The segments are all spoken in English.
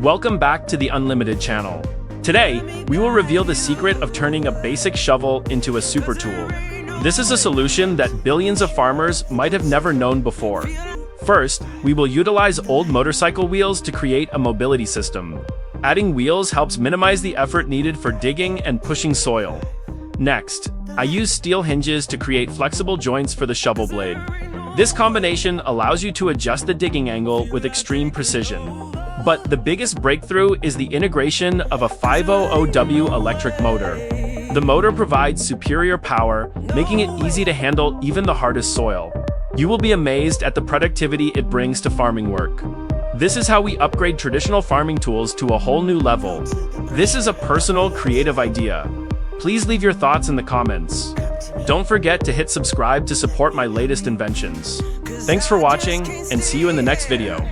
Welcome back to the Unlimited channel. Today, we will reveal the secret of turning a basic shovel into a super tool. This is a solution that billions of farmers might have never known before. First, we will utilize old motorcycle wheels to create a mobility system. Adding wheels helps minimize the effort needed for digging and pushing soil. Next, I use steel hinges to create flexible joints for the shovel blade. This combination allows you to adjust the digging angle with extreme precision. But the biggest breakthrough is the integration of a 500W electric motor. The motor provides superior power, making it easy to handle even the hardest soil. You will be amazed at the productivity it brings to farming work. This is how we upgrade traditional farming tools to a whole new level. This is a personal, creative idea. Please leave your thoughts in the comments. Don't forget to hit subscribe to support my latest inventions. Thanks for watching, and see you in the next video.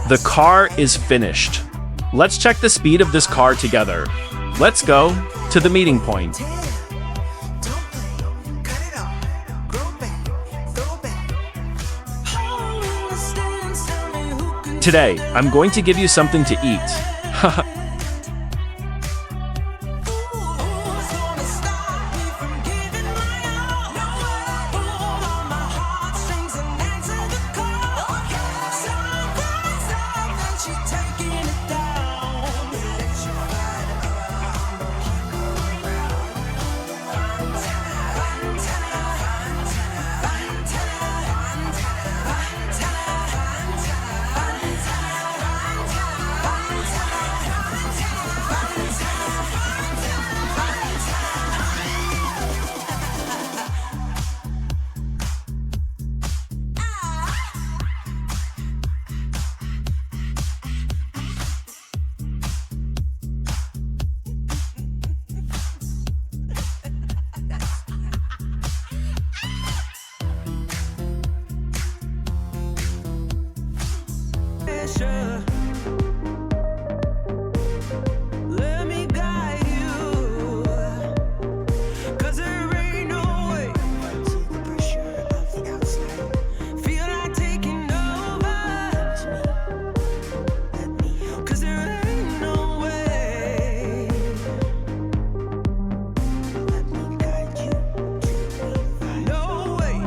The car is finished. Let's check the speed of this car together. Let's go to the meeting point. Today, I'm going to give you something to eat. Let me guide you, 'cause there ain't no way. The pressure of the outside, feel like taking over. 'Cause there ain't no way. Let me guide you to no way.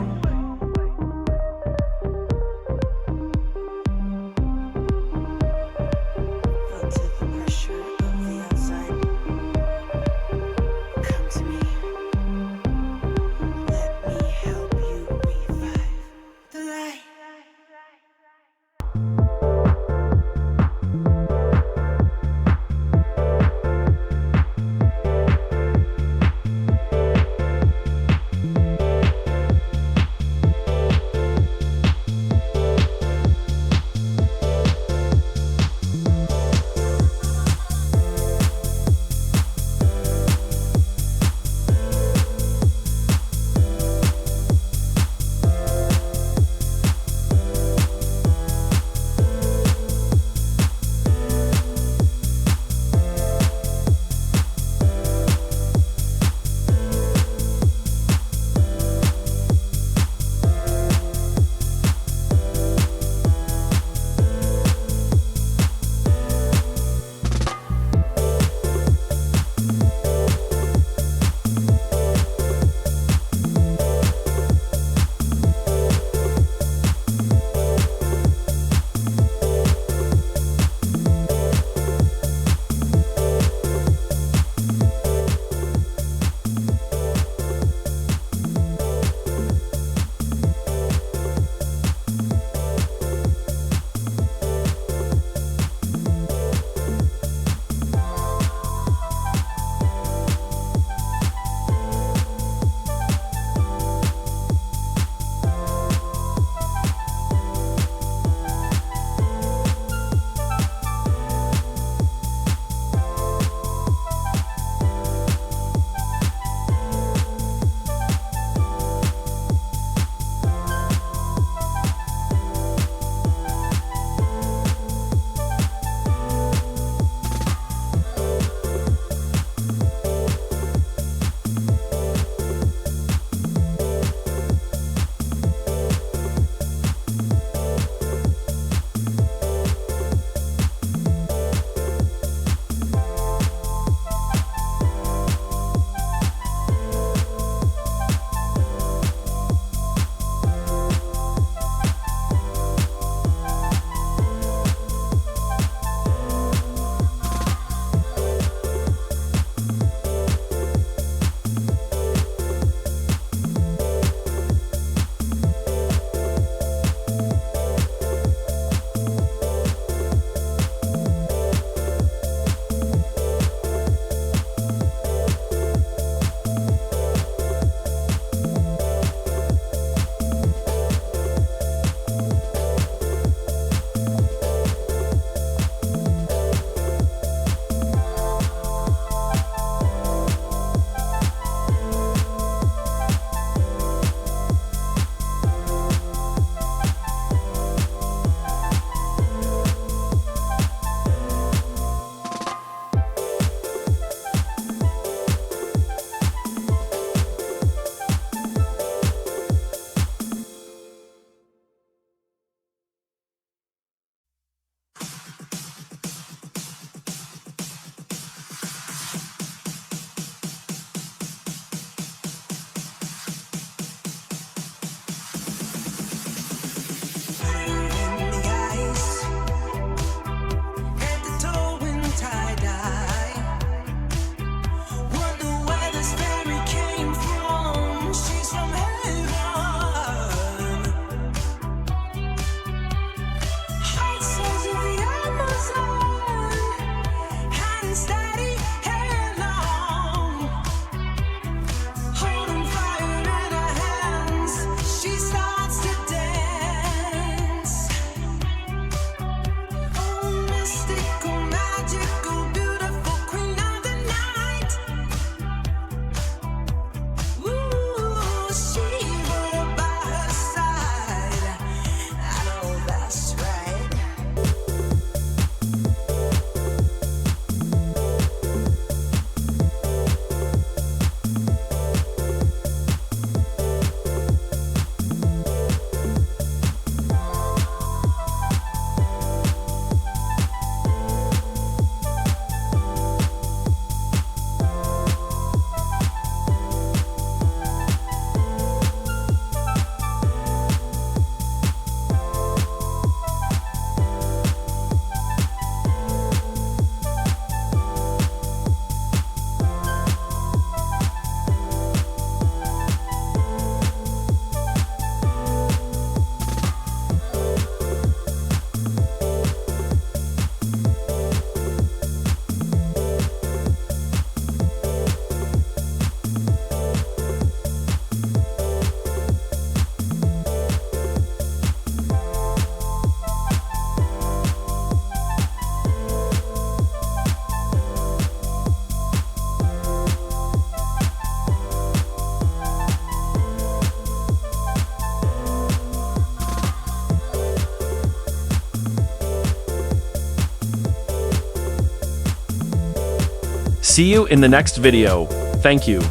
See you in the next video. Thank you.